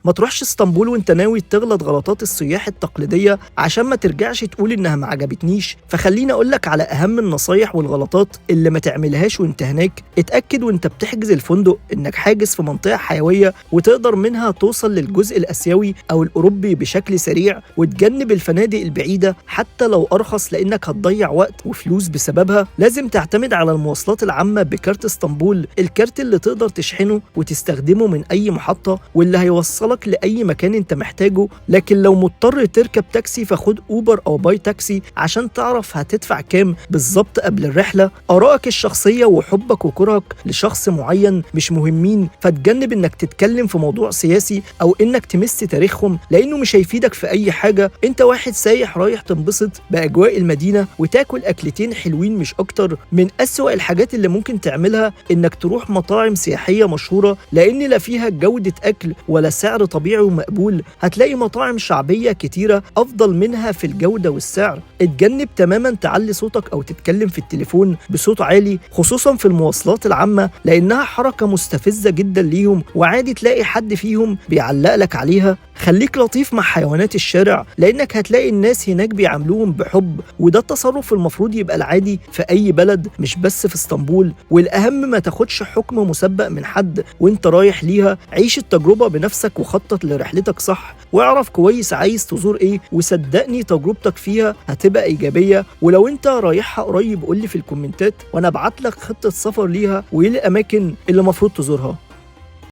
ما تروحش اسطنبول وانت ناوي تغلط غلطات السياح التقليدية عشان ما ترجعش تقول انها ما عجبتنيش. فخليني اقولك على اهم النصايح والغلطات اللي ما تعملهاش وانت هناك. اتأكد وانت بتحجز الفندق انك حاجز في منطقة حيوية وتقدر منها توصل للجزء الاسيوي او الاوروبي بشكل سريع، وتجنب الفنادق البعيدة حتى لو ارخص لانك هتضيع وقت وفلوس بسببها. لازم تعتمد على المواصلات العامة بكارت اسطنبول، الكارت اللي تقدر تشحنه وتستخدمه من اي محطة واللي هيوصلك لأي مكان انت محتاجه. لكن لو مضطر تركب تاكسي فخد اوبر او باي تاكسي عشان تعرف هتدفع كام بالظبط قبل الرحلة. آرائك الشخصية وحبك وكرهك لشخص معين مش مهمين، فتجنب انك تتكلم في موضوع سياسي او انك تمس تاريخهم لانه مش هيفيدك في اي حاجة. انت واحد سايح رايح تنبسط باجواء المدينة وتاكل اكلتين حلوين مش اكتر. من اسوأ الحاجات اللي ممكن تعملها انك تروح مطاعم سياحية مشهورة لان لا فيها جودة اكل ولا سعر طبيعي ومقبول. هتلاقي مطاعم شعبية كتيرة أفضل منها في الجودة والسعر. اتجنب تماما تعلي صوتك أو تتكلم في التليفون بصوت عالي خصوصا في المواصلات العامة لأنها حركة مستفزة جدا ليهم، وعادي تلاقي حد فيهم بيعلق لك عليها. خليك لطيف مع حيوانات الشارع لأنك هتلاقي الناس هناك بيعاملوهم بحب، وده التصرف المفروض يبقى العادي في أي بلد مش بس في اسطنبول. والأهم ما تاخدش حكم مسبق من حد وانت رايح ليها. عيش التجربة بنفسك وخطط لرحلتك صح، واعرف كويس عايز تزور ايه، وصدقني تجربتك فيها هتبقى ايجابية. ولو انت رايحها قريب قولي في الكومنتات وانا ابعت لك خطة سفر ليها وايه الاماكن اللي مفروض تزورها.